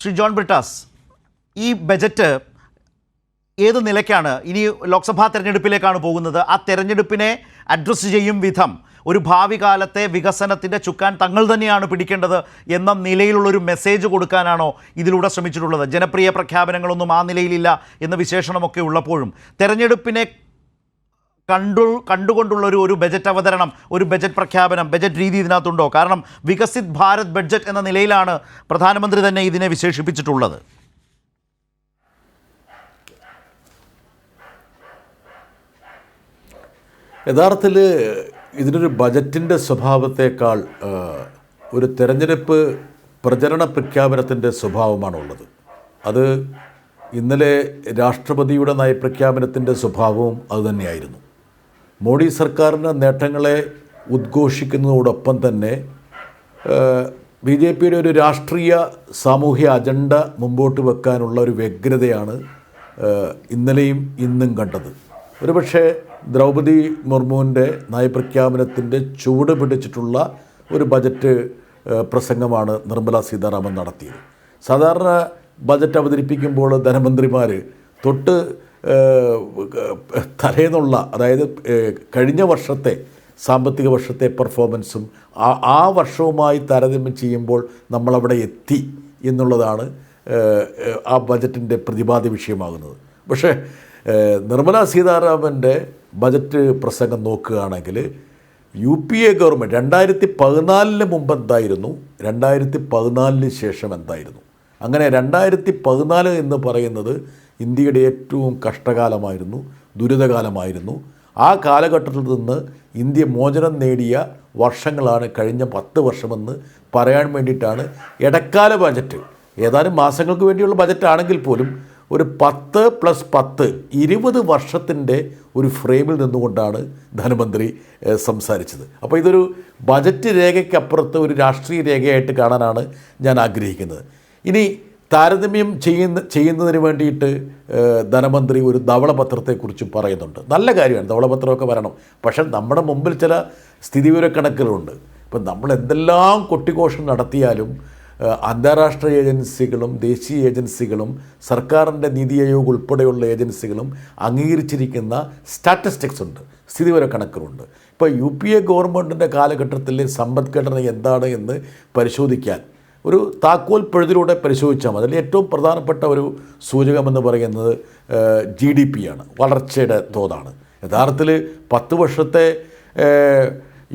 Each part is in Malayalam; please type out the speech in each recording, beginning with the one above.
ശ്രീ ജോൺ ബ്രിട്ടാസ്, ഈ ബജറ്റ് ഏത് നിലയ്ക്കാണ് ഇനി ലോക്സഭാ തെരഞ്ഞെടുപ്പിലേക്കാണ് പോകുന്നത്? ആ തെരഞ്ഞെടുപ്പിനെ അഡ്രസ്സ് ചെയ്യും വിധം ഒരു ഭാവി കാലത്തെ വികസനത്തിൻ്റെ ചുക്കാൻ തങ്ങൾ തന്നെയാണ് പിടിക്കേണ്ടത് എന്ന നിലയിലുള്ളൊരു മെസ്സേജ് കൊടുക്കാനാണോ ഇതിലൂടെ ശ്രമിച്ചിട്ടുള്ളത്? ജനപ്രിയ പ്രഖ്യാപനങ്ങളൊന്നും ആ നിലയിലില്ല എന്ന വിശേഷണമൊക്കെ ഉള്ളപ്പോഴും തെരഞ്ഞെടുപ്പിനെ കണ്ടുകൊണ്ടുള്ളൊരു ബജറ്റ് അവതരണം, ഒരു ബജറ്റ് പ്രഖ്യാപനം, ബജറ്റ് രീതി ഇതിനകത്തുണ്ടോ? കാരണം വികസിത് ഭാരത് ബഡ്ജറ്റ് എന്ന നിലയിലാണ് പ്രധാനമന്ത്രി തന്നെ ഇതിനെ വിശേഷിപ്പിച്ചിട്ടുള്ളത്. യഥാർത്ഥത്തിൽ ഇതിനൊരു ബജറ്റിൻ്റെ സ്വഭാവത്തേക്കാൾ ഒരു തെരഞ്ഞെടുപ്പ് പ്രചരണ പ്രഖ്യാപനത്തിൻ്റെ സ്വഭാവമാണുള്ളത്. അത് ഇന്നലെ രാഷ്ട്രപതിയുടെ നയപ്രഖ്യാപനത്തിൻ്റെ സ്വഭാവവും അതുതന്നെയായിരുന്നു. മോഡി സർക്കാരിൻ്റെ നേട്ടങ്ങളെ ഉദ്ഘോഷിക്കുന്നതോടൊപ്പം തന്നെ ബി ജെ പിയുടെ ഒരു രാഷ്ട്രീയ സാമൂഹ്യ അജണ്ട മുമ്പോട്ട് വെക്കാനുള്ള ഒരു വ്യഗ്രതയാണ് ഇന്നലെയും ഇന്നും കണ്ടത്. ഒരുപക്ഷെ ദ്രൗപദി മുർമുവിൻ്റെ നയപ്രഖ്യാപനത്തിൻ്റെ ചുവട് പിടിച്ചിട്ടുള്ള ഒരു ബജറ്റ് പ്രസംഗമാണ് നിർമ്മല സീതാരാമൻ നടത്തിയത്. സാധാരണ ബജറ്റ് അവതരിപ്പിക്കുമ്പോൾ ധനമന്ത്രിമാർ തൊട്ട് തലേന്നുള്ള, അതായത് കഴിഞ്ഞ വർഷത്തെ സാമ്പത്തിക വർഷത്തെ പെർഫോമൻസും ആ വർഷവുമായി താരതമ്യം ചെയ്യുമ്പോൾ നമ്മളവിടെ എത്തി എന്നുള്ളതാണ് ആ ബജറ്റിൻ്റെ പ്രതിപാദ്യ വിഷയമാകുന്നത്. പക്ഷേ നിർമ്മല സീതാരാമൻ്റെ ബജറ്റ് പ്രസംഗം നോക്കുകയാണെങ്കിൽ UPA ഗവൺമെൻറ് 2014 മുമ്പ് എന്തായിരുന്നു, 2014 ശേഷം എന്തായിരുന്നു, അങ്ങനെ 2014 എന്ന് പറയുന്നത് ഇന്ത്യയുടെ ഏറ്റവും കഷ്ടകാലമായിരുന്നു, ദുരിതകാലമായിരുന്നു. ആ കാലഘട്ടത്തിൽ നിന്ന് ഇന്ത്യ മോചനം നേടിയ വർഷങ്ങളാണ് കഴിഞ്ഞ 10 വർഷമെന്ന് പറയാൻ വേണ്ടിയിട്ടാണ് ഇടക്കാല ബജറ്റ്, ഏതാനും മാസങ്ങൾക്ക് വേണ്ടിയുള്ള ബജറ്റ് ആണെങ്കിൽ പോലും ഒരു 10 + 10 20 വർഷത്തിൻ്റെ ഒരു ഫ്രെയിമിൽ നിന്നുകൊണ്ടാണ് ധനമന്ത്രി സംസാരിച്ചത്. അപ്പോൾ ഇതൊരു ബജറ്റ് രേഖയ്ക്കപ്പുറത്ത് ഒരു രാഷ്ട്രീയ രേഖയായിട്ട് കാണാനാണ് ഞാൻ ആഗ്രഹിക്കുന്നത്. ഇനി താരതമ്യം ചെയ്യുന്നതിന് വേണ്ടിയിട്ട് ധനമന്ത്രി ഒരു ധവളപത്രത്തെക്കുറിച്ച് പറയുന്നുണ്ട്. നല്ല കാര്യമാണ്, ധവളപത്രമൊക്കെ വരണം. പക്ഷേ നമ്മുടെ മുമ്പിൽ ചില സ്ഥിതിവിവരക്കണക്കുകളുണ്ട്. ഇപ്പം നമ്മൾ എന്തെല്ലാം കൊട്ടിഘോഷം നടത്തിയാലും അന്താരാഷ്ട്ര ഏജൻസികളും ദേശീയ ഏജൻസികളും സർക്കാരിൻ്റെ നീതി ആയോഗ് ഉൾപ്പെടെയുള്ള ഏജൻസികളും അംഗീകരിച്ചിരിക്കുന്ന സ്റ്റാറ്റിസ്റ്റിക്സ് ഉണ്ട്, സ്ഥിതിവിവരക്കണക്കുകളുണ്ട്. ഇപ്പോൾ UPA ഗവൺമെൻറ്റിൻ്റെ കാലഘട്ടത്തിലെ സമ്പദ്ഘടന എന്താണ് എന്ന് പരിശോധിക്കാൻ ഒരു താക്കോൽ പഴുതിലൂടെ പരിശോധിച്ചാൽ മതി. അതിൽ ഏറ്റവും പ്രധാനപ്പെട്ട ഒരു സൂചകമെന്ന് പറയുന്നത് GDP ആണ്, വളർച്ചയുടെ തോതാണ്. യഥാർത്ഥത്തിൽ 10 വർഷത്തെ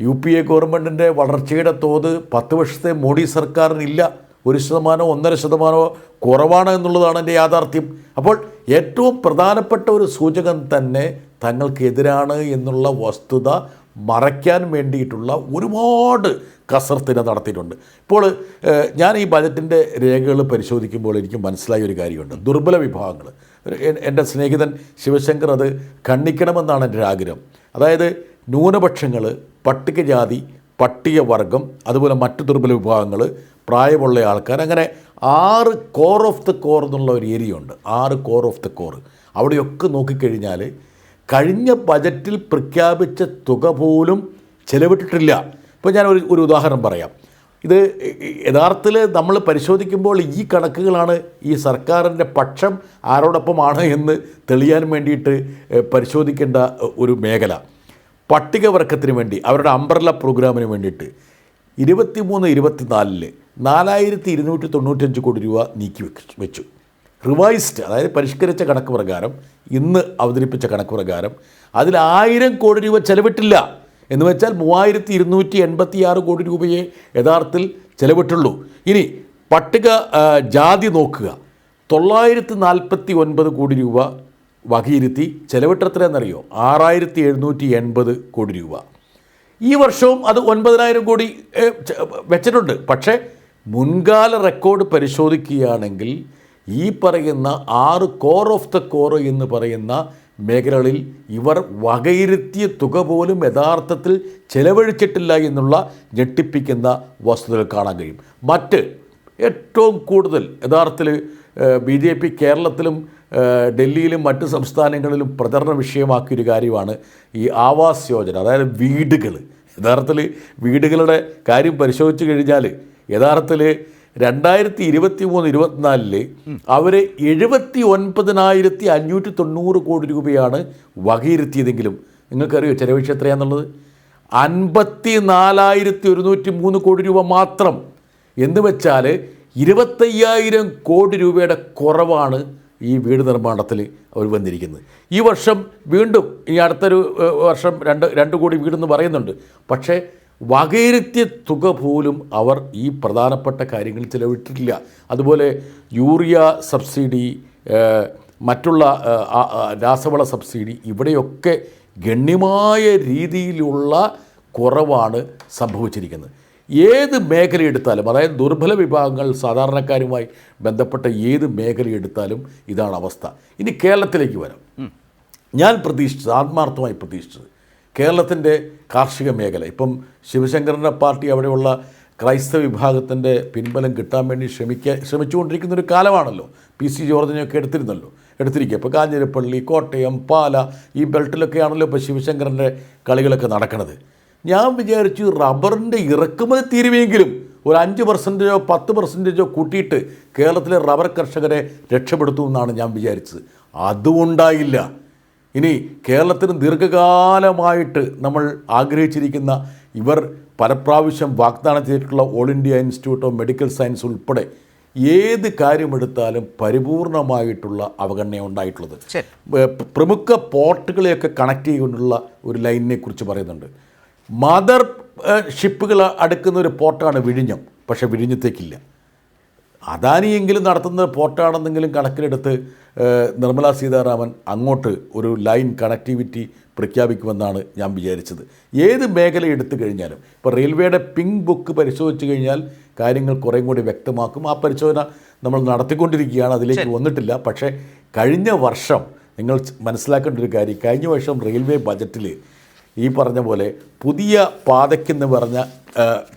UPA ഗവൺമെൻറ്റിൻ്റെ വളർച്ചയുടെ തോത് 10 വർഷത്തെ മോഡി സർക്കാരിനില്ല. 1%, 1.5% കുറവാണ് എന്നുള്ളതാണ് എൻ്റെ യാഥാർത്ഥ്യം. അപ്പോൾ ഏറ്റവും പ്രധാനപ്പെട്ട ഒരു സൂചകം തന്നെ തങ്ങൾക്കെതിരാണ് എന്നുള്ള വസ്തുത മറയ്ക്കാൻ വേണ്ടിയിട്ടുള്ള ഒരുപാട് കസർത്തിനെ നടത്തിയിട്ടുണ്ട്. ഇപ്പോൾ ഞാൻ ഈ ബജറ്റിൻ്റെ രേഖകൾ പരിശോധിക്കുമ്പോൾ എനിക്ക് മനസ്സിലായ ഒരു കാര്യമുണ്ട്. ദുർബല വിഭാഗങ്ങൾ, എൻ്റെ സ്നേഹിതൻ ശിവശങ്കർ അത് ഖണ്ഡിക്കണമെന്നാണ് എൻ്റെ ആഗ്രഹം. അതായത് ന്യൂനപക്ഷങ്ങൾ, പട്ടികജാതി, പട്ടികവർഗം, അതുപോലെ മറ്റ് ദുർബല വിഭാഗങ്ങൾ, പ്രായമുള്ള ആൾക്കാർ, അങ്ങനെ 6 കോർ ഓഫ് ദ കോർ എന്നുള്ള ഒരു ഏരിയ ഉണ്ട്. 6 കോർ ഓഫ് ദ കോർ. അവിടെയൊക്കെ നോക്കിക്കഴിഞ്ഞാൽ കഴിഞ്ഞ ബജറ്റിൽ പ്രഖ്യാപിച്ച തുക പോലും ചിലവിട്ടിട്ടില്ല. ഇപ്പോൾ ഞാൻ ഒരു ഉദാഹരണം പറയാം. ഇത് യഥാർത്ഥത്തിൽ നമ്മൾ പരിശോധിക്കുമ്പോൾ ഈ കണക്കുകളാണ് ഈ സർക്കാരിൻ്റെ പക്ഷം ആരോടൊപ്പമാണ് എന്ന് തെളിയാൻ വേണ്ടിയിട്ട് പരിശോധിക്കേണ്ട ഒരു മേഖല. പട്ടികവർഗത്തിന് വേണ്ടി അവരുടെ അംബ്രല്ല പ്രോഗ്രാമിന് വേണ്ടിയിട്ട് 23-24 4295 കോടി രൂപ നീക്കി വെച്ചു. റിവൈസ്ഡ്, അതായത് പരിഷ്കരിച്ച കണക്ക് പ്രകാരം, ഇന്ന് അവതരിപ്പിച്ച കണക്ക് പ്രകാരം അതിൽ 1000 കോടി രൂപ ചെലവിട്ടില്ല. എന്ന് വെച്ചാൽ 3286 കോടി രൂപയെ യഥാർത്ഥത്തിൽ ചെലവിട്ടുള്ളൂ. ഇനി പട്ടിക ജാതി നോക്കുക, 949 കോടി രൂപ വകയിരുത്തി ചെലവിട്ടെത്രയെന്നറിയോ? 6780 കോടി രൂപ. ഈ വർഷവും അത് 9000 കോടി വെച്ചിട്ടുണ്ട്. പക്ഷേ മുൻകാല റെക്കോർഡ് പരിശോധിക്കുകയാണെങ്കിൽ ഈ പറയുന്ന 6 കോർ ഓഫ് ദ കോർ എന്ന് പറയുന്ന മേഖലകളിൽ ഇവർ വകയിരുത്തിയ തുക പോലും യഥാർത്ഥത്തിൽ ചെലവഴിച്ചിട്ടില്ല എന്നുള്ള ഞെട്ടിപ്പിക്കുന്ന വസ്തുതകൾ കാണാൻ കഴിയും. മറ്റ് ഏറ്റവും കൂടുതൽ യഥാർത്ഥത്തിൽ BJP കേരളത്തിലും ഡൽഹിയിലും മറ്റ് സംസ്ഥാനങ്ങളിലും പ്രചരണ വിഷയമാക്കിയൊരു കാര്യമാണ് ഈ ആവാസ് യോജന, അതായത് വീടുകൾ. യഥാർത്ഥത്തിൽ വീടുകളുടെ കാര്യം പരിശോധിച്ച് കഴിഞ്ഞാൽ യഥാർത്ഥത്തിൽ 2023-24 അവർ 79,590 കോടി രൂപയാണ് വകയിരുത്തിയതെങ്കിലും നിങ്ങൾക്കറിയോ ചെലവഴിച്ച എത്രയാണെന്നുള്ളത്? 54,103 കോടി രൂപ മാത്രം. എന്ന് വെച്ചാൽ 25,000 കോടി രൂപയുടെ കുറവാണ് ഈ വീട് നിർമ്മാണത്തിൽ അവർ വന്നിരിക്കുന്നത്. ഈ വർഷം വീണ്ടും ഇനി അടുത്തൊരു വർഷം രണ്ട് കോടി വീടെന്ന് പറയുന്നുണ്ട്. പക്ഷേ വകയിരുത്തിയ തുക പോലും അവർ ഈ പ്രധാനപ്പെട്ട കാര്യങ്ങൾ ചിലവിട്ടിട്ടില്ല. അതുപോലെ യൂറിയ സബ്സിഡി, മറ്റുള്ള രാസവള സബ്സിഡി, ഇവിടെയൊക്കെ ഗണ്യമായ രീതിയിലുള്ള കുറവാണ് സംഭവിച്ചിരിക്കുന്നത്. ഏത് മേഖല എടുത്താലും, അതായത് ദുർബല വിഭാഗങ്ങൾ സാധാരണക്കാരുമായി ബന്ധപ്പെട്ട ഏത് മേഖല എടുത്താലും ഇതാണ് അവസ്ഥ. ഇനി കേരളത്തിലേക്ക് വരാം. ഞാൻ പ്രതീക്ഷിച്ചത്, ആത്മാർത്ഥമായി പ്രതീക്ഷിച്ചത്, കേരളത്തിൻ്റെ കാർഷിക മേഖല, ഇപ്പം ശിവശങ്കരൻ്റെ പാർട്ടി അവിടെയുള്ള ക്രൈസ്തവ വിഭാഗത്തിൻ്റെ പിൻബലം കിട്ടാൻ വേണ്ടി ശ്രമിച്ചുകൊണ്ടിരിക്കുന്നൊരു കാലമാണല്ലോ. PC ജോർജിനെയൊക്കെ എടുത്തിരിക്കുക. ഇപ്പോൾ കാഞ്ഞിരപ്പള്ളി, കോട്ടയം, പാല, ഈ ബെൽറ്റിലൊക്കെയാണല്ലോ ഇപ്പോൾ ശിവശങ്കരൻ്റെ കളികളൊക്കെ നടക്കുന്നത്. ഞാൻ വിചാരിച്ചു റബ്ബറിൻ്റെ ഇറക്കുമതി തീരുവെങ്കിലും ഒരു 5%, 10% കൂട്ടിയിട്ട് കേരളത്തിലെ റബ്ബർ കർഷകരെ രക്ഷപ്പെടുത്തുമെന്നാണ് ഞാൻ വിചാരിച്ചത്. അതുകൊണ്ടായില്ല. ഇനി കേരളത്തിന് ദീർഘകാലമായിട്ട് നമ്മൾ ആഗ്രഹിച്ചിരിക്കുന്ന, ഇവർ പലപ്രാവശ്യം വാഗ്ദാനം ചെയ്തിട്ടുള്ള all India institute of medical science ഉൾപ്പെടെ ഏത് കാര്യമെടുത്താലും പരിപൂർണമായിട്ടുള്ള അവഗണന ഉണ്ടായിട്ടുള്ളത്. പ്രമുഖ പോർട്ടുകളെയൊക്കെ കണക്ട് ചെയ്തുകൊണ്ടുള്ള ഒരു ലൈനിനെ കുറിച്ച് പറയുന്നുണ്ട്. മദർ ഷിപ്പുകൾ അടുക്കുന്ന ഒരു പോർട്ടാണ് വിഴിഞ്ഞം. പക്ഷേ വിഴിഞ്ഞത്തേക്കില്ല. അദാനിയെങ്കിലും നടത്തുന്ന പോർട്ടാണെന്നെങ്കിലും കണക്കിലെടുത്ത് നിർമ്മലാ സീതാരാമൻ അങ്ങോട്ട് ഒരു ലൈൻ കണക്ടിവിറ്റി പ്രഖ്യാപിക്കുമെന്നാണ് ഞാൻ വിചാരിച്ചത്. ഏത് മേഖല എടുത്തു കഴിഞ്ഞാലും, ഇപ്പോൾ റെയിൽവേയുടെ പിങ്ക് ബുക്ക് പരിശോധിച്ച് കഴിഞ്ഞാൽ കാര്യങ്ങൾ കുറേയും കൂടി വ്യക്തമാക്കും. ആ പരിശോധന നമ്മൾ നടത്തിക്കൊണ്ടിരിക്കുകയാണ്, അതിലേക്ക് വന്നിട്ടില്ല. പക്ഷേ കഴിഞ്ഞ വർഷം നിങ്ങൾ മനസ്സിലാക്കേണ്ട ഒരു കാര്യം, കഴിഞ്ഞ വർഷം റെയിൽവേ ബജറ്റിൽ ഈ പറഞ്ഞ പോലെ പുതിയ പാതയ്ക്കെന്ന് പറഞ്ഞ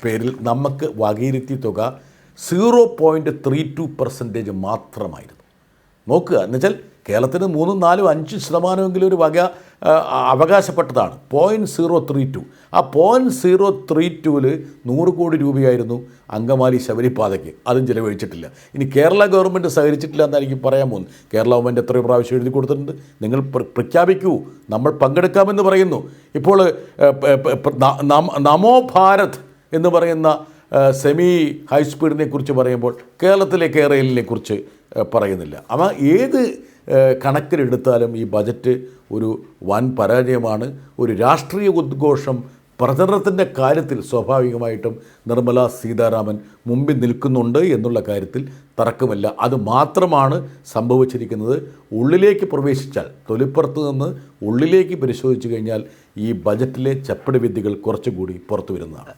പേരിൽ നമുക്ക് വകയിരുത്തിയ തുക 0.32% മാത്രമായിരുന്നു. നോക്കുക, എന്നുവെച്ചാൽ കേരളത്തിന് 3, 4, 5% ഒരു വക അവകാശപ്പെട്ടതാണ്. 0.032. ആ 0.032-ൽ 100 കോടി രൂപയായിരുന്നു അങ്കമാലി ശബരിപാതയ്ക്ക്. അതും ചിലവഴിച്ചിട്ടില്ല. ഇനി കേരള ഗവൺമെൻറ് സഹകരിച്ചിട്ടില്ല എന്നായിരിക്കും പറയാൻ പോകുന്നത്. കേരള ഗവൺമെൻറ് എത്രയോ പ്രാവശ്യം എഴുതി കൊടുത്തിട്ടുണ്ട്. നിങ്ങൾ പ്രഖ്യാപിക്കൂ, നമ്മൾ പങ്കെടുക്കാമെന്ന് പറയുന്നു. ഇപ്പോൾ നമോ ഭാരത് എന്ന് പറയുന്ന സെമി ഹൈസ്പീഡിനെ കുറിച്ച് പറയുമ്പോൾ കേരളത്തിലെ റെയിലിനെ കുറിച്ച് പറയുന്നില്ല. അവ ഏത് കണക്കിലെടുത്താലും ഈ ബജറ്റ് ഒരു വൻ പരാജയമാണ്. ഒരു രാഷ്ട്രീയ ഉദ്ഘോഷം പ്രചരണത്തിൻ്റെ കാര്യത്തിൽ സ്വാഭാവികമായിട്ടും നിർമ്മലാ സീതാരാമൻ മുമ്പിൽ നിൽക്കുന്നുണ്ട് എന്നുള്ള കാര്യത്തിൽ തർക്കമില്ല. അത് മാത്രമാണ് സംഭവിച്ചിരിക്കുന്നത്. ഉള്ളിലേക്ക് പ്രവേശിച്ചാൽ, തൊലിപ്പുറത്ത് നിന്ന് ഉള്ളിലേക്ക് പരിശോധിച്ചു കഴിഞ്ഞാൽ ഈ ബജറ്റിലെ ചപ്പടി വിദ്യകൾ കുറച്ചുകൂടി പുറത്തു വരുന്നതാണ്.